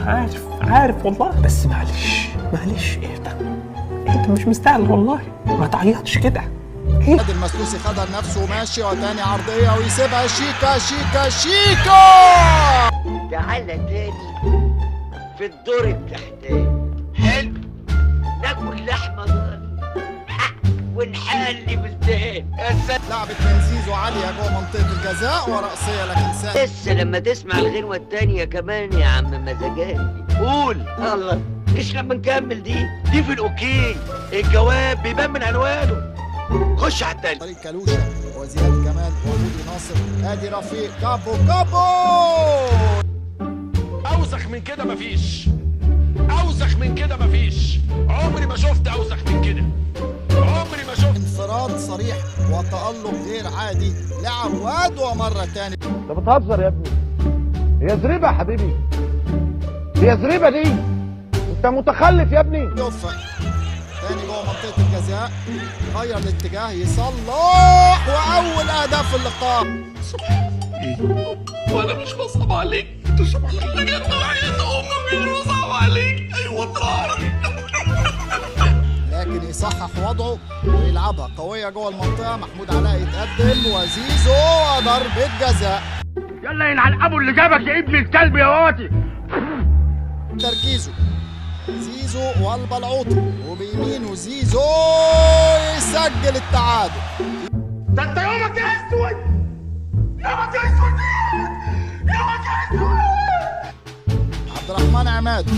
عارف والله، بس معلش اهدى مش مستاهل والله، ما تعيطش كده. ادي المسلوسي خدها لنفسه وماشي، وتاني عرضيه ويسيبها شيكا. تعالى تاني في الدور التحتاني. حلو، ناكل لحمه ضاني ونحلي بالدهان. لعبت من زيزو عاليه جوه منطقه الجزاء ورأسيه، لكن سهل. لسه لما تسمع الغنوه التانيه كمان يا عم مزاجاتي. قول الله، مش لما نكمل دي في الاوكي. الجواب بيبان من عنوانه. خش على التاني. طريق كالوشا وزياد جمال ومودي ناصر. ادي رفيق كابو اوسخ من كده مفيش، عمري ما شفت اوسخ من كده، انفراد صريح وتألق غير عادي لعواد. ومره تاني انت بتهزر يا ابني، هي زريبه يا حبيبي، هي زريبه دي، انت متخلف يا ابني. يوفق تاني جوه منطقه الجزاء، غير الاتجاه يصلح، واول اهداف اللقاء. وانا مش بصعب عليك، تشوف عليك يا امي، مش بصعب عليك. ايوه طارق. لكن يصحح وضعه ويلعبها قويه جوه المنطقه. محمود علاء يتقدم وزيزو ضربه جزاء. يلا ينعل ابو اللي جابك يا ابن الكلب يا واطي. تركيزه زيزو والبلعوطي، وبيمينه زيزو يسجل التعادل. ده انت يومك اسود، عبد الرحمن عماد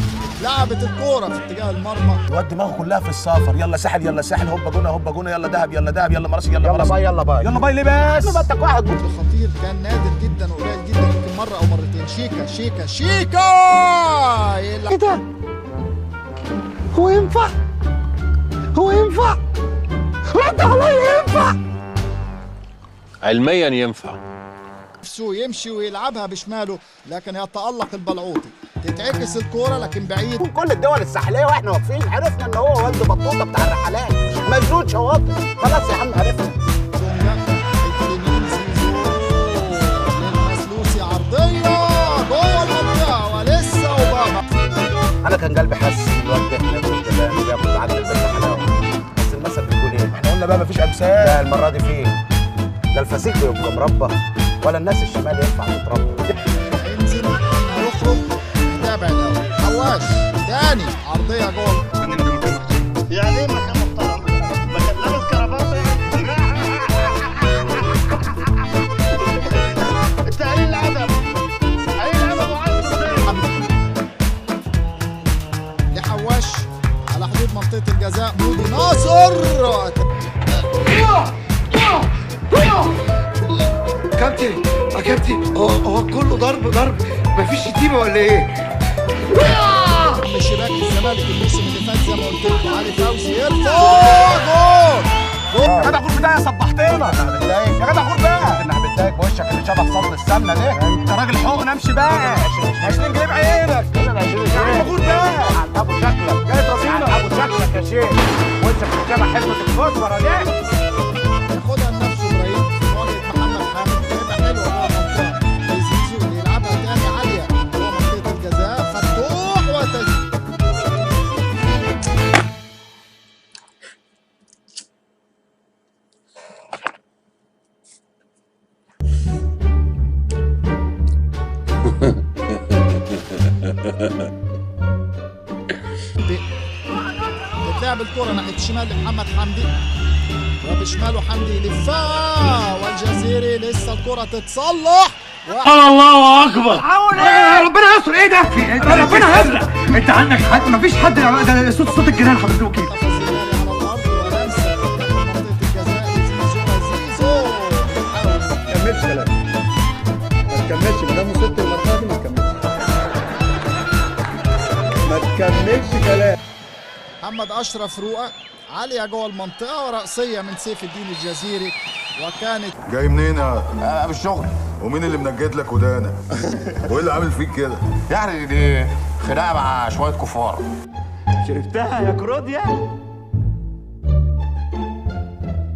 لعبت الكوره في اتجاه المرمى. الواد دماغه كلها في السفر. يلا ساحل هوبا جونه يلا دهب يلا مرسي يلا باي ليه بس؟ ما انت واحد خطير كان نادر جدا وقليل جدا، يمكن مره او مرتين. شيكا ايه ده؟ هو ينفع؟ رد عليا، ينفع؟ علميا ينفع. نفسه يمشي ويلعبها بشماله، لكن يتألق البلعوطي. تتعكس الكوره لكن بعيد. كل الدول الساحليه واحنا واقفين عرفنا ان هو والد بطوطه بتاع الرحلات، مجنون شواطئ. خلاص يا عم عرفنا. للمسلوسي عرضيه جوه المنطقه ولسه وبابا. انا كان قلبي حاسس الواد ده احنا كنا جاب متعدل البنت حلاوه، بس المثل بتقول ايه؟ احنا قلنا بقى مفيش امثال. لا المره دي فين؟ ده الفسيخ بيبقى مربى ولا الناس الشمال ينفع تتربى؟ هينزل هيخرج، تابع الاول. حواش تاني عرضيه جوه. يعني ايه مكان محترم؟ مكان لابس كرافات انت قليل الادب، وعايز لحواش على حدود منطقه الجزاء. مودي ناصر كابتن هو كله ضرب، مفيش شتيمه ولا ايه؟ من شباك الزمالك الموسم اللي فات زي ما قلت لكم. علي فوزي يرفع جول. يا جدع غور بدايه صبحتنا. يا جدع غور بقى. انا بتضايق بوشك اللي شبه صدر السمنه ده. انت راجل حقن امشي بقى. 20 جنيه بعينك. انا 20 جنيه. غور بقى. ابو شكلك جاي ترازينا. ابو شكلك يا شيخ. وشك شبه حلمه الفوسفور ده. ياخدها لنفسه ابراهيم في مواجهه محمد حامد. هتبقى حلوه جوه المنطقه. زيزو اللي يلعبها تاني عاليه جوه منطقه الجزاء. فتوح وتسديد. تتلعب الكرة ناحية الشمال لمحمد حمدي، وبشماله حمدي يلفها، والجزيري لسه الكرة تتصلح. الله اكبر. ربنا يستر. ايه ده؟ ربنا يستر. انت عندك حد؟ مفيش حد. ده صوت الجنان حضرتك وكيل. على الارض ولمسه داخل منطقة الجزاء. زيزو ما تكملش كلام، ما دام وصلت للمرحله دي ما تكملش كلام. محمد اشرف رؤى عاليه جوه المنطقه ورأسيه من سيف الدين الجزيري. وكانت جاي منين يا بالشغل. ومين اللي منجد لك ودانك؟ وايه اللي عامل فيك كده؟ يعني دي خناقه مع شويه كفار. شربتها يا كروديا؟